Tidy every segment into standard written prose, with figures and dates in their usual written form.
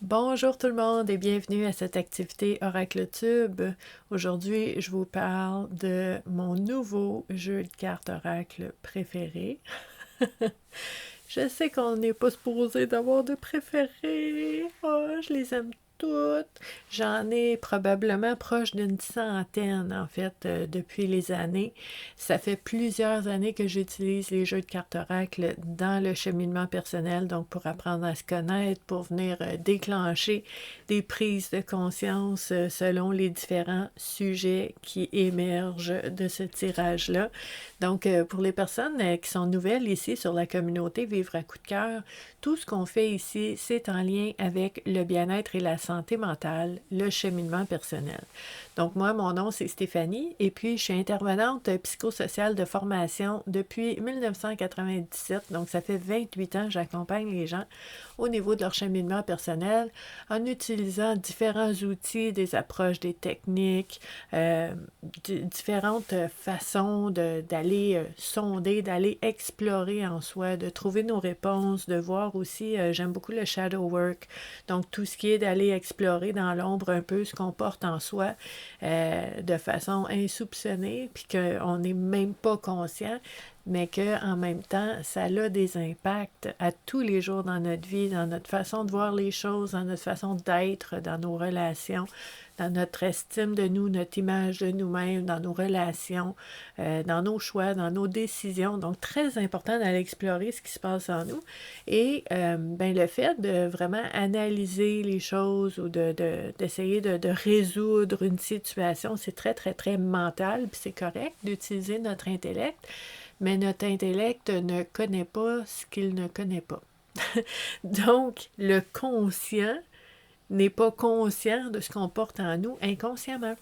Bonjour tout le monde et bienvenue à cette activité Oracle Tube. Aujourd'hui, je vous parle de mon nouveau jeu de cartes Oracle préféré. Je sais qu'on n'est pas supposé d'avoir de préférés. Oh, je les aime toutes. J'en ai probablement proche d'une centaine, en fait, depuis les années. Ça fait plusieurs années que j'utilise les jeux de cartes Oracle dans le cheminement personnel, donc pour apprendre à se connaître, pour venir déclencher des prises de conscience selon les différents sujets qui émergent de ce tirage-là. Donc, pour les personnes qui sont nouvelles ici sur la communauté Vivre à coup de cœur, tout ce qu'on fait ici, c'est en lien avec le bien-être et la santé mentale, le cheminement personnel. Donc, moi, mon nom, c'est Stéphanie et puis je suis intervenante psychosociale de formation depuis 1997. Donc, ça fait 28 ans que j'accompagne les gens au niveau de leur cheminement personnel en utilisant différents outils, des approches, des techniques, différentes façons d'aller sonder, d'aller explorer en soi, de trouver nos réponses, de voir aussi, j'aime beaucoup le shadow work, donc tout ce qui est d'aller explorer dans l'ombre un peu ce qu'on porte en soi de façon insoupçonnée, puis qu'on n'est même pas conscient, mais qu'en même temps, ça a des impacts à tous les jours dans notre vie, dans notre façon de voir les choses, dans notre façon d'être, dans nos relations, dans notre estime de nous, notre image de nous-mêmes, dans nos relations, dans nos choix, dans nos décisions. Donc, très important d'aller explorer ce qui se passe en nous. Et ben, le fait de vraiment analyser les choses ou d'essayer de résoudre une situation, c'est très, très, très mental, puis c'est correct d'utiliser notre intellect, mais notre intellect ne connaît pas ce qu'il ne connaît pas. Donc, le conscient n'est pas conscient de ce qu'on porte en nous inconsciemment.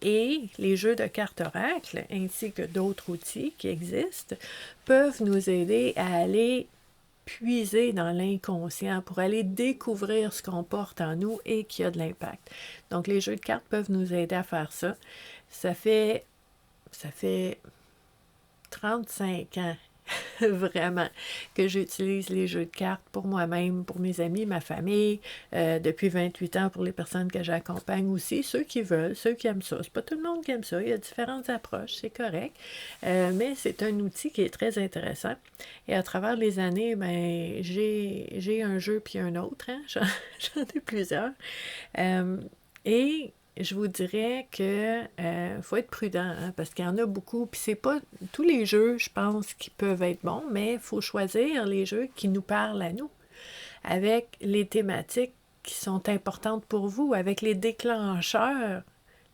Et les jeux de cartes oracle, ainsi que d'autres outils qui existent, peuvent nous aider à aller puiser dans l'inconscient pour aller découvrir ce qu'on porte en nous et qui a de l'impact. Donc, les jeux de cartes peuvent nous aider à faire ça. Ça fait 35 ans vraiment que j'utilise les jeux de cartes pour moi-même, pour mes amis, ma famille, depuis 28 ans pour les personnes que j'accompagne aussi, ceux qui veulent, ceux qui aiment ça. C'est pas tout le monde qui aime ça, il y a différentes approches, c'est correct, mais c'est un outil qui est très intéressant. Et à travers les années, ben, j'ai un jeu puis un autre, hein? J'en ai plusieurs. Et je vous dirais que faut être prudent, hein, parce qu'il y en a beaucoup. Puis c'est pas tous les jeux, je pense, qui peuvent être bons, mais il faut choisir les jeux qui nous parlent à nous, avec les thématiques qui sont importantes pour vous, avec les déclencheurs,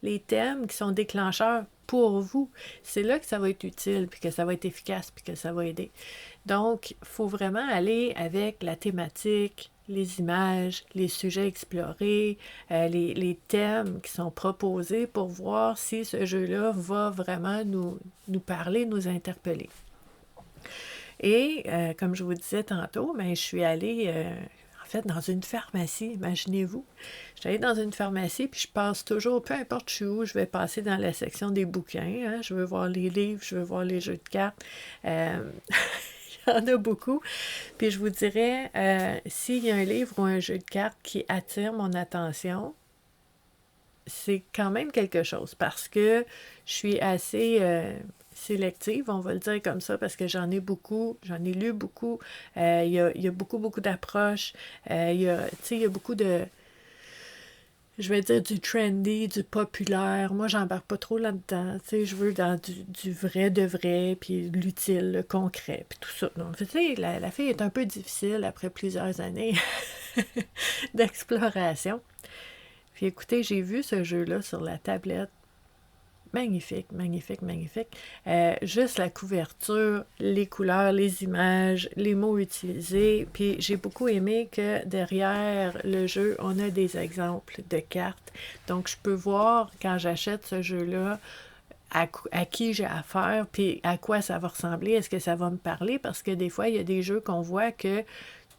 les thèmes qui sont déclencheurs pour vous. C'est là que ça va être utile, puis que ça va être efficace, puis que ça va aider. Donc, il faut vraiment aller avec la thématique, les images, les sujets explorés, les thèmes qui sont proposés pour voir si ce jeu-là va vraiment nous parler, nous interpeller. Et comme je vous disais tantôt, ben, je suis allée en fait dans une pharmacie, imaginez-vous. Je suis allée dans une pharmacie, puis je passe toujours, peu importe je suis où, je vais passer dans la section des bouquins. Hein, je veux voir les livres, je veux voir les jeux de cartes. Il y en a beaucoup. Puis je vous dirais, s'il y a un livre ou un jeu de cartes qui attire mon attention, c'est quand même quelque chose parce que je suis assez sélective, on va le dire comme ça, parce que j'en ai beaucoup, j'en ai lu beaucoup. Il y a beaucoup, beaucoup d'approches. Il y a beaucoup de, je vais dire du trendy, du populaire. Moi, j'embarque pas trop là-dedans. Tu sais, je veux dans du vrai de vrai, puis l'utile, le concret, puis tout ça. Donc, tu sais, la fille est un peu difficile après plusieurs années d'exploration. Puis écoutez, j'ai vu ce jeu-là sur la tablette. Magnifique, magnifique, magnifique. Juste la couverture, les couleurs, les images, les mots utilisés. Puis j'ai beaucoup aimé que derrière le jeu, on a des exemples de cartes. Donc je peux voir quand j'achète ce jeu-là à qui j'ai affaire, puis à quoi ça va ressembler. Est-ce que ça va me parler? Parce que des fois, il y a des jeux qu'on voit que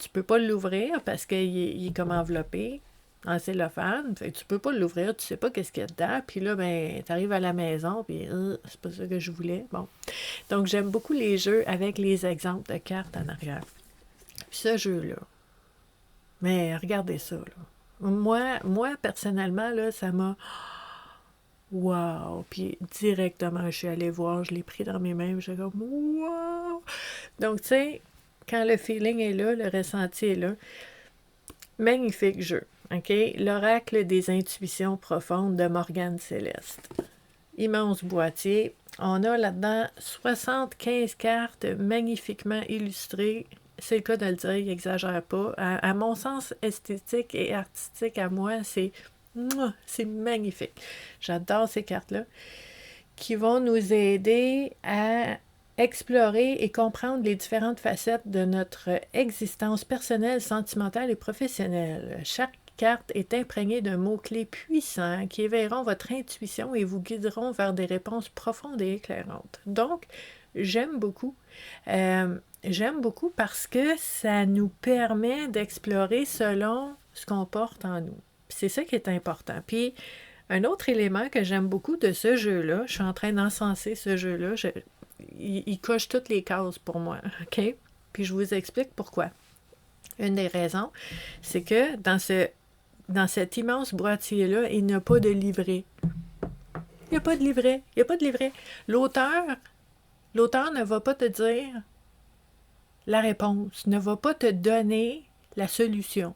tu peux pas l'ouvrir parce qu'il est comme enveloppé en cellophane. Fait que tu peux pas l'ouvrir, tu sais pas qu'est-ce qu'il y a dedans. Puis là, ben, t'arrives à la maison, puis c'est pas ça que je voulais. Bon. Donc, j'aime beaucoup les jeux avec les exemples de cartes en arrière. Puis ce jeu-là, Mais regardez ça, là. Moi personnellement, là, ça m'a... Wow! Puis directement, je suis allée voir, je l'ai pris dans mes mains, j'ai comme wow! Donc, tu sais, quand le feeling est là, le ressenti est là, magnifique jeu. OK? L'oracle des intuitions profondes de Morgane Céleste. Immense boîtier. On a là-dedans 75 cartes magnifiquement illustrées. C'est le cas de le dire, il n'exagère pas. À mon sens esthétique et artistique, à moi, c'est magnifique. J'adore ces cartes-là qui vont nous aider à explorer et comprendre les différentes facettes de notre existence personnelle, sentimentale et professionnelle. Chaque carte est imprégnée d'un mot-clé puissant qui éveilleront votre intuition et vous guideront vers des réponses profondes et éclairantes. Donc, j'aime beaucoup. J'aime beaucoup parce que ça nous permet d'explorer selon ce qu'on porte en nous. C'est ça qui est important. Puis, un autre élément que j'aime beaucoup de ce jeu-là, je suis en train d'encenser ce jeu-là, il coche toutes les cases pour moi, OK? Puis je vous explique pourquoi. Une des raisons, c'est que dans cet immense boîtier-là, il n'y a pas de livret. Il n'y a pas de livret. Il n'y a pas de livret. L'auteur ne va pas te dire la réponse, ne va pas te donner la solution.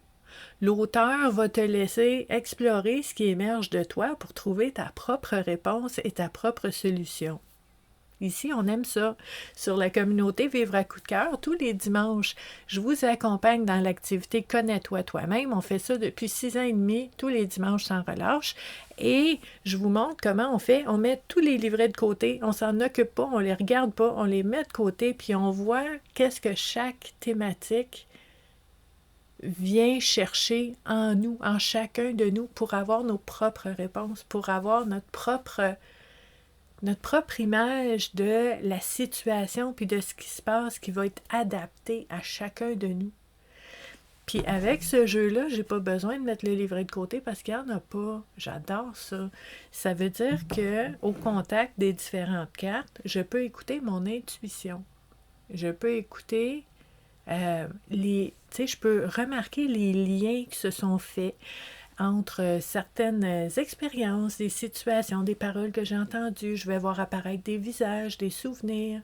L'auteur va te laisser explorer ce qui émerge de toi pour trouver ta propre réponse et ta propre solution. Ici, on aime ça. Sur la communauté Vivre à coup de cœur, tous les dimanches, je vous accompagne dans l'activité Connais-toi toi-même. On fait ça depuis 6 ans et demi, tous les dimanches sans relâche. Et je vous montre comment on fait. On met tous les livrets de côté, on s'en occupe pas, on les regarde pas, on les met de côté, puis on voit qu'est-ce que chaque thématique vient chercher en nous, en chacun de nous, pour avoir nos propres réponses, pour avoir notre propre image de la situation puis de ce qui se passe qui va être adapté à chacun de nous. Puis avec ce jeu-là, j'ai pas besoin de mettre le livret de côté parce qu'il n'y en a pas. J'adore ça. Ça veut dire que au contact des différentes cartes, je peux écouter mon intuition. Je peux écouter je peux remarquer les liens qui se sont faits entre certaines expériences, des situations, des paroles que j'ai entendues. Je vais voir apparaître des visages, des souvenirs,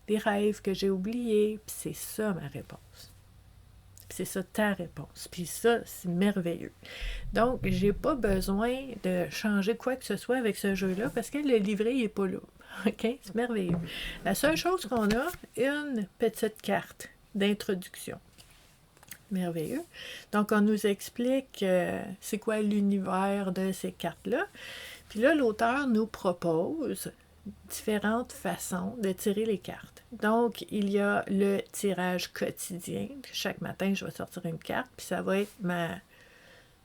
des rêves que j'ai oubliés. Puis c'est ça ma réponse. Puis c'est ça ta réponse. Puis ça, c'est merveilleux. Donc, j'ai pas besoin de changer quoi que ce soit avec ce jeu-là parce que le livret n'est pas là. OK? C'est merveilleux. La seule chose qu'on a, une petite carte d'introduction. Merveilleux. Donc, on nous explique c'est quoi l'univers de ces cartes-là. Puis là, l'auteur nous propose différentes façons de tirer les cartes. Donc, il y a le tirage quotidien. Chaque matin, je vais sortir une carte, puis ça va être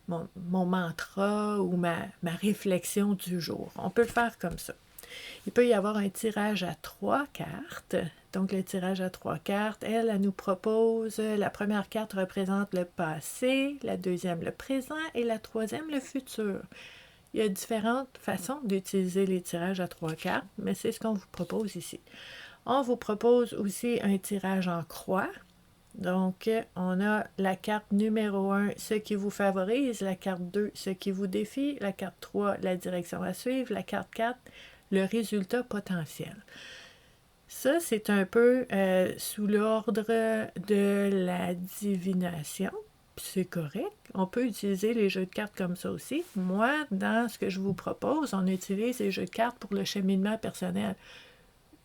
mon mantra ou ma réflexion du jour. On peut le faire comme ça. Il peut y avoir un tirage à 3 cartes. Donc, le tirage à 3 cartes, elle nous propose, la première carte représente le passé, la deuxième le présent et la troisième le futur. Il y a différentes façons d'utiliser les tirages à 3 cartes, mais c'est ce qu'on vous propose ici. On vous propose aussi un tirage en croix. Donc, on a la carte numéro 1, ce qui vous favorise, la carte 2, ce qui vous défie, la carte 3, la direction à suivre, la carte 4, le résultat potentiel. Ça, c'est un peu sous l'ordre de la divination. C'est correct. On peut utiliser les jeux de cartes comme ça aussi. Moi, dans ce que je vous propose, on utilise les jeux de cartes pour le cheminement personnel.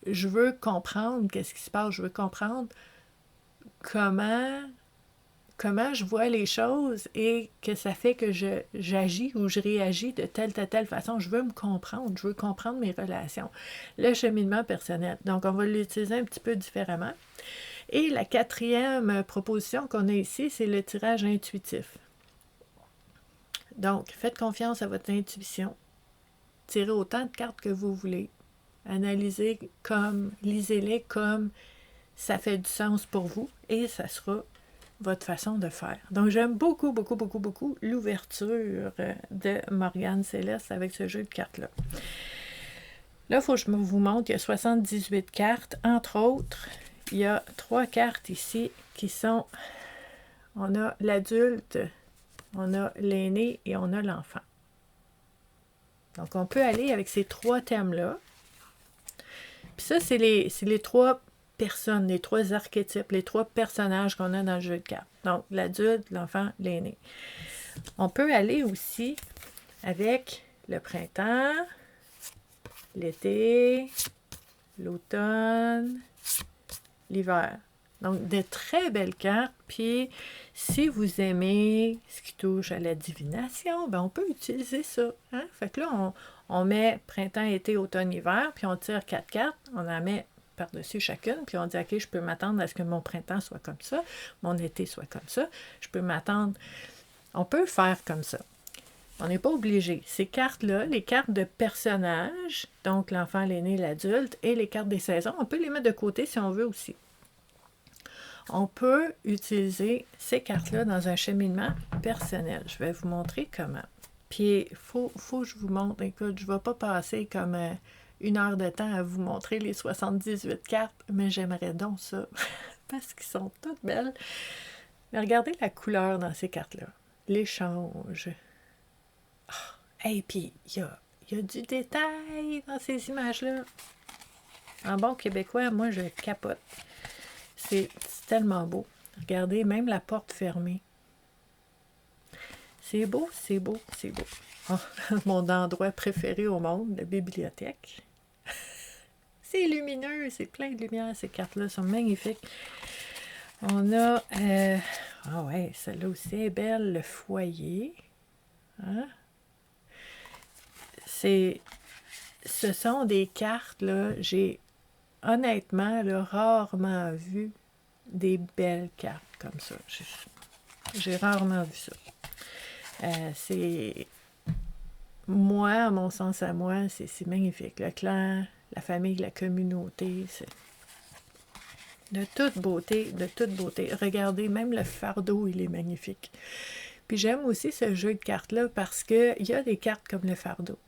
Je veux comprendre qu'est-ce qui se passe. Je veux comprendre comment je vois les choses et que ça fait que j'agis ou je réagis de telle façon. Je veux me comprendre, je veux comprendre mes relations. Le cheminement personnel. Donc, on va l'utiliser un petit peu différemment. Et la quatrième proposition qu'on a ici, c'est le tirage intuitif. Donc, faites confiance à votre intuition. Tirez autant de cartes que vous voulez. Lisez-les comme ça fait du sens pour vous et ça sera votre façon de faire. Donc, j'aime beaucoup l'ouverture de Morgane Céleste avec ce jeu de cartes-là. Là, il faut que je vous montre, il y a 78 cartes. Entre autres, il y a 3 cartes ici qui sont on a l'adulte, on a l'aîné et on a l'enfant. Donc, on peut aller avec ces 3 thèmes-là. Puis ça, c'est les 3 personnes, les 3 archétypes, les 3 personnages qu'on a dans le jeu de cartes. Donc, l'adulte, l'enfant, l'aîné. On peut aller aussi avec le printemps, l'été, l'automne, l'hiver. Donc, de très belles cartes. Puis, si vous aimez ce qui touche à la divination, ben on peut utiliser ça. Hein? Fait que là, on met printemps, été, automne, hiver, puis on tire 4 cartes, on en met par-dessus chacune, puis on dit, OK, je peux m'attendre à ce que mon printemps soit comme ça, mon été soit comme ça, je peux m'attendre... On peut faire comme ça. On n'est pas obligé. Ces cartes-là, les cartes de personnages, donc l'enfant, l'aîné, l'adulte, et les cartes des saisons, on peut les mettre de côté si on veut aussi. On peut utiliser ces cartes-là dans un cheminement personnel. Je vais vous montrer comment. Puis, il faut que je vous montre. Écoute, je ne vais pas passer comme 1 heure de temps à vous montrer les 78 cartes, mais j'aimerais donc ça, parce qu'elles sont toutes belles. Mais regardez la couleur dans ces cartes-là. L'échange. Oh. Et puis, il y a du détail dans ces images-là. En bon québécois, moi, je capote. C'est tellement beau. Regardez, même la porte fermée. C'est beau, c'est beau, c'est beau. Oh, mon endroit préféré au monde, la bibliothèque. C'est lumineux, c'est plein de lumière, ces cartes-là sont magnifiques. On a... ah ouais, celle-là aussi est belle, le foyer. Hein? Ce sont des cartes, là, j'ai honnêtement là, rarement vu des belles cartes comme ça. J'ai rarement vu ça. C'est... Moi, à mon sens à moi, c'est magnifique. Le clan, la famille, la communauté, c'est de toute beauté, de toute beauté. Regardez, même le fardeau, il est magnifique. Puis j'aime aussi ce jeu de cartes-là parce qu'il y a des cartes comme le fardeau.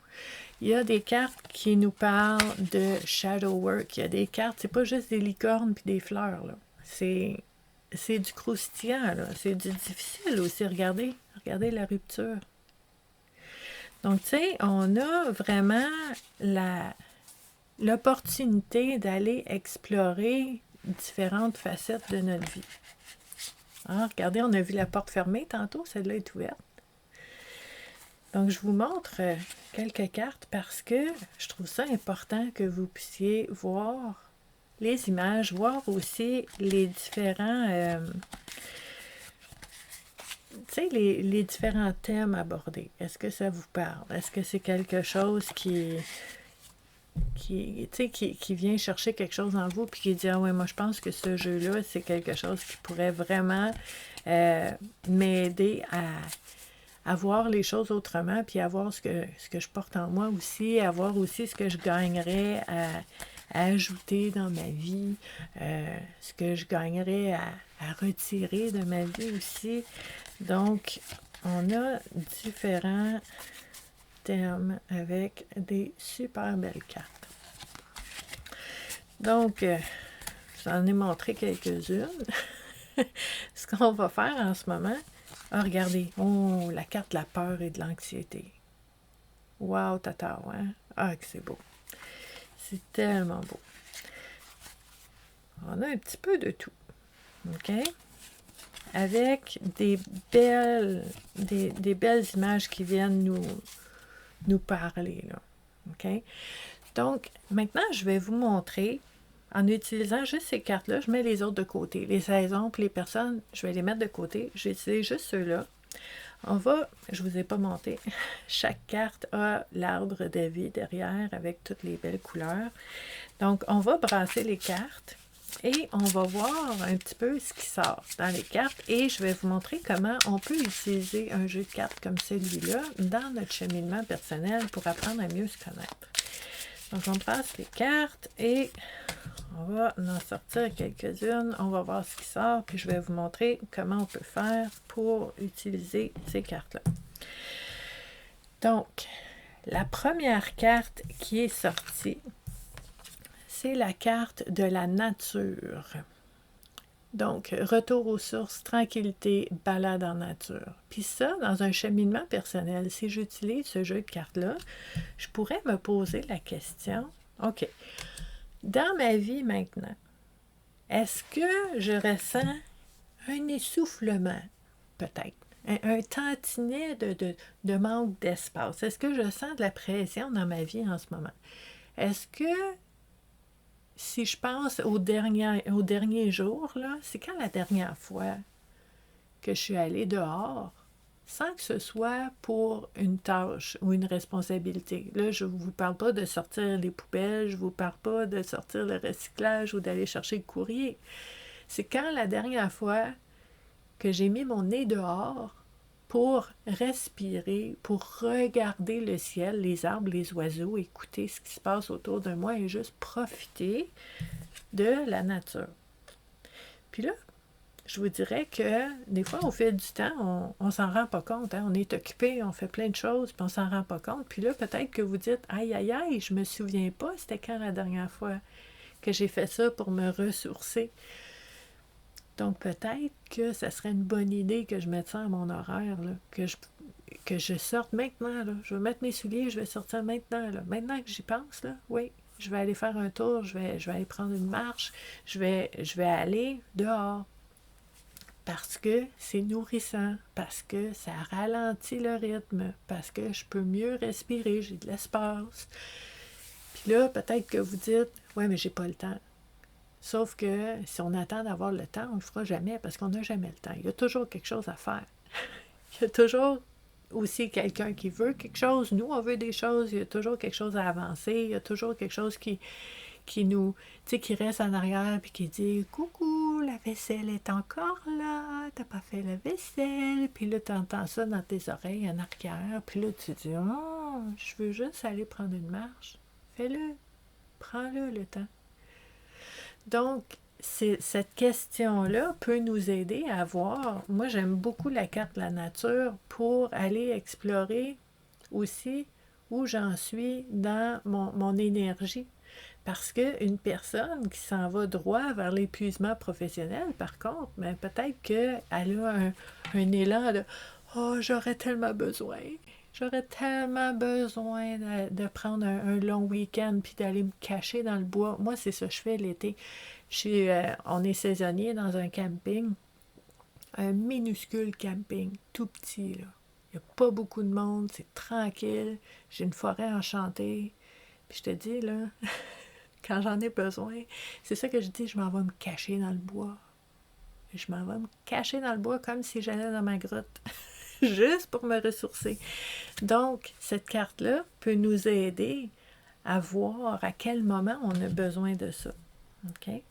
Il y a des cartes qui nous parlent de shadow work. Il y a des cartes, c'est pas juste des licornes puis des fleurs, là. C'est du croustillant, là. C'est du difficile aussi. Regardez la rupture. Donc, tu sais, on a vraiment l'opportunité d'aller explorer différentes facettes de notre vie. Hein, regardez, on a vu la porte fermée tantôt, celle-là est ouverte. Donc, je vous montre quelques cartes parce que je trouve ça important que vous puissiez voir les images, voir aussi les différents, tu sais, les différents thèmes abordés. Est-ce que ça vous parle? Est-ce que c'est quelque chose qui vient chercher quelque chose en vous puis qui dit, ah ouais, moi je pense que ce jeu-là, c'est quelque chose qui pourrait vraiment m'aider à voir les choses autrement, puis à voir ce que je porte en moi aussi, à voir aussi ce que je gagnerais à ajouter dans ma vie, ce que je gagnerais à retirer de ma vie aussi. Donc, on a différents thèmes avec des super belles cartes. Donc, j'en ai montré quelques-unes. Ce qu'on va faire en ce moment, regardez, oh, la carte de la peur et de l'anxiété. Wow, tata, hein? Ah, que c'est beau. C'est tellement beau. On a un petit peu de tout. OK? Avec des belles images qui viennent nous parler, là. OK? Donc, maintenant, je vais vous montrer, en utilisant juste ces cartes-là, je mets les autres de côté. Les saisons puis les personnes, je vais les mettre de côté. J'utilise juste ceux-là. Je vous ai pas monté, chaque carte a l'arbre de vie derrière avec toutes les belles couleurs. Donc, on va brasser les cartes et on va voir un petit peu ce qui sort dans les cartes et je vais vous montrer comment on peut utiliser un jeu de cartes comme celui-là dans notre cheminement personnel pour apprendre à mieux se connaître. Donc, on brasse les cartes et on va en sortir quelques-unes. On va voir ce qui sort, puis je vais vous montrer comment on peut faire pour utiliser ces cartes-là. Donc, la première carte qui est sortie, c'est la carte de la nature. Donc, retour aux sources, tranquillité, balade en nature. Puis ça, dans un cheminement personnel, si j'utilise ce jeu de cartes-là, je pourrais me poser la question, OK, dans ma vie maintenant, est-ce que je ressens un essoufflement, peut-être, un tantinet de manque d'espace? Est-ce que je sens de la pression dans ma vie en ce moment? Est-ce que si je pense au dernier jour, là, c'est quand la dernière fois que je suis allée dehors, sans que ce soit pour une tâche ou une responsabilité. Là, je ne vous parle pas de sortir les poubelles, je ne vous parle pas de sortir le recyclage ou d'aller chercher le courrier. C'est quand la dernière fois que j'ai mis mon nez dehors pour respirer, pour regarder le ciel, les arbres, les oiseaux, écouter ce qui se passe autour de moi et juste profiter de la nature. Puis là, je vous dirais que des fois, au fil du temps, on s'en rend pas compte. Hein? On est occupé, on fait plein de choses, puis on s'en rend pas compte. Puis là, peut-être que vous dites, aïe, aïe, aïe, je me souviens pas, c'était quand la dernière fois que j'ai fait ça pour me ressourcer. Donc, peut-être que ça serait une bonne idée que je mette ça à mon horaire, là, que je sorte maintenant. Là. Je vais mettre mes souliers, je vais sortir maintenant. Là. Maintenant que j'y pense, là, oui, je vais aller faire un tour, je vais aller prendre une marche, je vais aller dehors. Parce que c'est nourrissant, parce que ça ralentit le rythme, parce que je peux mieux respirer, j'ai de l'espace. Puis là, peut-être que vous dites, ouais, mais j'ai pas le temps. Sauf que si on attend d'avoir le temps, on ne le fera jamais parce qu'on n'a jamais le temps. Il y a toujours quelque chose à faire. Il y a toujours aussi quelqu'un qui veut quelque chose. Nous, on veut des choses. Il y a toujours quelque chose à avancer. Il y a toujours quelque chose qui nous, tu sais, qui reste en arrière puis qui dit coucou, la vaisselle est encore là, t'as pas fait la vaisselle, puis là t'entends ça dans tes oreilles en arrière, puis là tu dis oh, je veux juste aller prendre une marche, fais-le, prends-le le temps. Donc cette question-là peut nous aider à voir, moi j'aime beaucoup la carte de la nature pour aller explorer aussi où j'en suis dans mon énergie. Parce qu'une personne qui s'en va droit vers l'épuisement professionnel, par contre, ben, peut-être qu'elle a un élan de oh, j'aurais tellement besoin. J'aurais tellement besoin de prendre un long week-end puis d'aller me cacher dans le bois. Moi, c'est ça que je fais l'été. On est saisonnier dans un camping, un minuscule camping, tout petit, là. Il n'y a pas beaucoup de monde, c'est tranquille. J'ai une forêt enchantée. Puis je te dis, là, quand j'en ai besoin, c'est ça que je dis, je m'en vais me cacher dans le bois. Je m'en vais me cacher dans le bois comme si j'allais dans ma grotte, juste pour me ressourcer. Donc, cette carte-là peut nous aider à voir à quel moment on a besoin de ça. OK?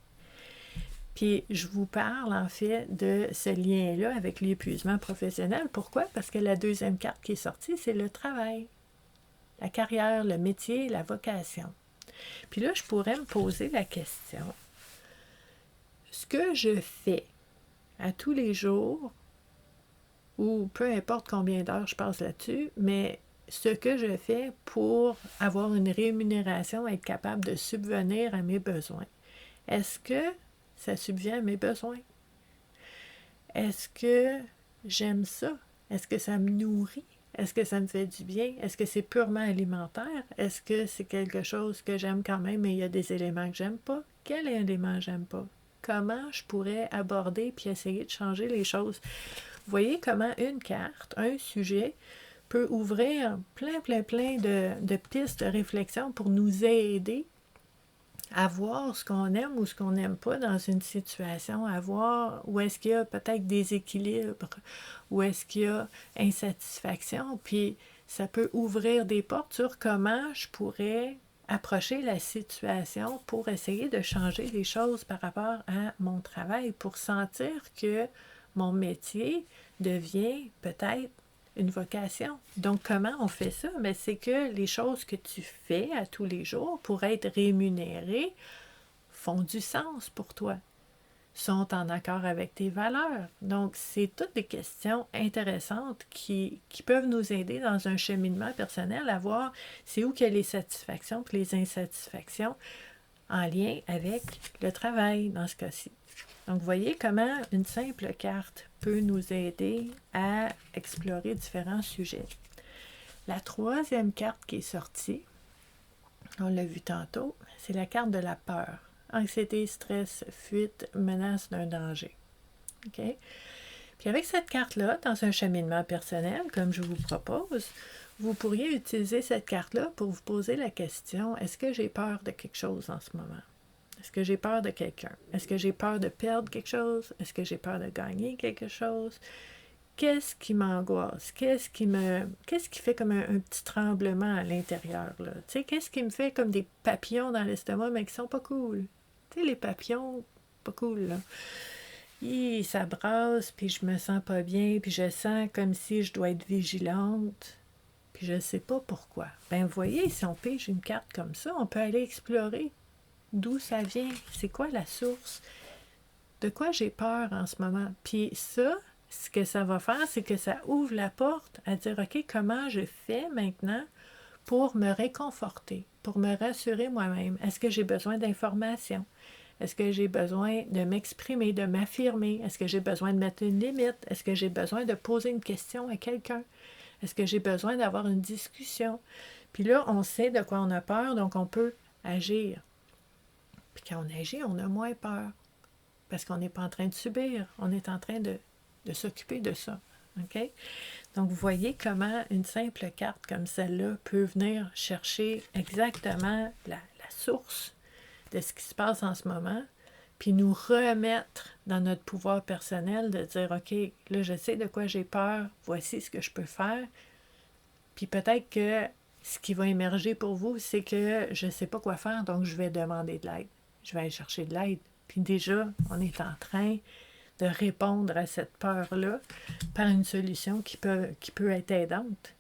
Puis, je vous parle en fait de ce lien-là avec l'épuisement professionnel. Pourquoi? Parce que la deuxième carte qui est sortie, c'est le travail, la carrière, le métier, la vocation. Puis là, je pourrais me poser la question, ce que je fais à tous les jours, ou peu importe combien d'heures je passe là-dessus, mais ce que je fais pour avoir une rémunération, être capable de subvenir à mes besoins, est-ce que ça subvient à mes besoins? Est-ce que j'aime ça? Est-ce que ça me nourrit? Est-ce que ça me fait du bien? Est-ce que c'est purement alimentaire? Est-ce que c'est quelque chose que j'aime quand même, mais il y a des éléments que j'aime pas? Quel élément j'aime pas? Comment je pourrais aborder puis essayer de changer les choses? Vous voyez comment une carte, un sujet, peut ouvrir plein de pistes de réflexion pour nous aider à voir ce qu'on aime ou ce qu'on n'aime pas dans une situation, à voir où est-ce qu'il y a peut-être déséquilibre, où est-ce qu'il y a insatisfaction, puis ça peut ouvrir des portes sur comment je pourrais approcher la situation pour essayer de changer les choses par rapport à mon travail, pour sentir que mon métier devient peut-être une vocation. Donc, comment on fait ça? Mais c'est que les choses que tu fais à tous les jours pour être rémunéré font du sens pour toi, sont en accord avec tes valeurs. Donc, c'est toutes des questions intéressantes qui peuvent nous aider dans un cheminement personnel à voir c'est où qu'il y a les satisfactions et les insatisfactions en lien avec le travail dans ce cas-ci. Donc, vous voyez comment une simple carte peut nous aider à explorer différents sujets. La troisième carte qui est sortie, on l'a vu tantôt, c'est la carte de la peur. Anxiété, stress, fuite, menace d'un danger. OK? Puis avec cette carte-là, dans un cheminement personnel, comme je vous propose, vous pourriez utiliser cette carte-là pour vous poser la question, est-ce que j'ai peur de quelque chose en ce moment? Est-ce que j'ai peur de quelqu'un? Est-ce que j'ai peur de perdre quelque chose? Est-ce que j'ai peur de gagner quelque chose? Qu'est-ce qui m'angoisse? Qu'est-ce qui fait comme un petit tremblement à l'intérieur, là? Tu sais, qu'est-ce qui me fait comme des papillons dans l'estomac, mais qui sont pas cool? Tu sais, les papillons, pas cool, là. Ça brasse, puis je me sens pas bien, puis je sens comme si je dois être vigilante, puis je sais pas pourquoi. Ben, vous voyez, si on pige une carte comme ça, on peut aller explorer d'où ça vient, c'est quoi la source, de quoi j'ai peur en ce moment. Puis ça, ce que ça va faire, c'est que ça ouvre la porte à dire, OK, comment je fais maintenant pour me réconforter, pour me rassurer moi-même? Est-ce que j'ai besoin d'informations? Est-ce que j'ai besoin de m'exprimer, de m'affirmer? Est-ce que j'ai besoin de mettre une limite? Est-ce que j'ai besoin de poser une question à quelqu'un? Est-ce que j'ai besoin d'avoir une discussion? Puis là, on sait de quoi on a peur, donc on peut agir. Puis quand on agit, on a moins peur. Parce qu'on n'est pas en train de subir, on est en train de s'occuper de ça. OK? Donc, vous voyez comment une simple carte comme celle-là peut venir chercher exactement la source de ce qui se passe en ce moment, puis nous remettre dans notre pouvoir personnel de dire, OK, là, je sais de quoi j'ai peur, voici ce que je peux faire. Puis peut-être que ce qui va émerger pour vous, c'est que je ne sais pas quoi faire, donc je vais demander de l'aide. Je vais aller chercher de l'aide. Puis déjà, on est en train de répondre à cette peur-là par une solution qui peut être aidante.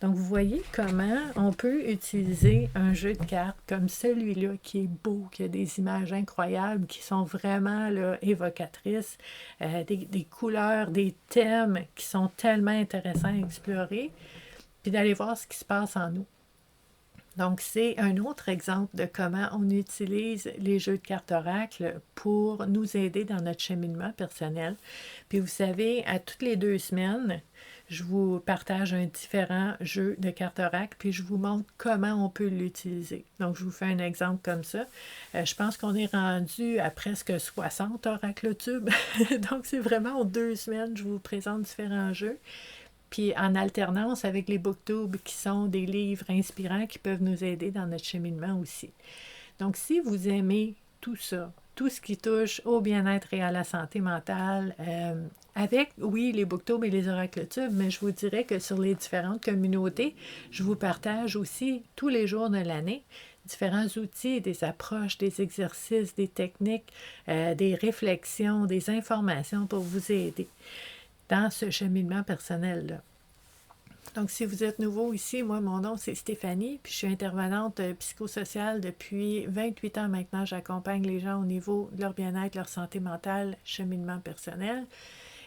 Donc, vous voyez comment on peut utiliser un jeu de cartes comme celui-là qui est beau, qui a des images incroyables, qui sont vraiment là, évocatrices, des couleurs, des thèmes qui sont tellement intéressants à explorer, puis d'aller voir ce qui se passe en nous. Donc, c'est un autre exemple de comment on utilise les jeux de cartes oracle pour nous aider dans notre cheminement personnel. Puis, vous savez, à toutes les 2 semaines, je vous partage un différent jeu de cartes oracle, puis je vous montre comment on peut l'utiliser. Donc, je vous fais un exemple comme ça. Je pense qu'on est rendu à presque 60 oracles tubes. Donc, c'est vraiment en 2 semaines, je vous présente différents jeux. Puis en alternance avec les booktubes qui sont des livres inspirants qui peuvent nous aider dans notre cheminement aussi. Donc, si vous aimez tout ça, tout ce qui touche au bien-être et à la santé mentale, avec, oui, les booktubes et les oracles tubes, mais je vous dirais que sur les différentes communautés, je vous partage aussi tous les jours de l'année différents outils, des approches, des exercices, des techniques, des réflexions, des informations pour vous aider dans ce cheminement personnel-là. Donc, si vous êtes nouveau ici, moi, mon nom, c'est Stéphanie, puis je suis intervenante psychosociale depuis 28 ans maintenant. J'accompagne les gens au niveau de leur bien-être, leur santé mentale, cheminement personnel.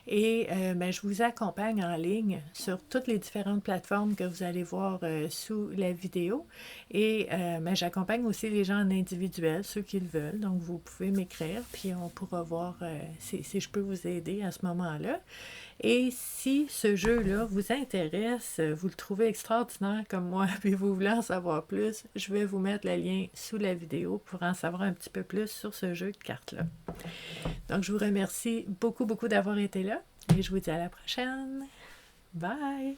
Et je vous accompagne en ligne sur toutes les différentes plateformes que vous allez voir sous la vidéo. Et j'accompagne aussi les gens en individuel, ceux qui le veulent. Donc, vous pouvez m'écrire, puis on pourra voir si je peux vous aider à ce moment-là. Et si ce jeu-là vous intéresse, vous le trouvez extraordinaire comme moi, puis vous voulez en savoir plus, je vais vous mettre le lien sous la vidéo pour en savoir un petit peu plus sur ce jeu de cartes-là. Donc, je vous remercie beaucoup, beaucoup d'avoir été là et je vous dis à la prochaine. Bye!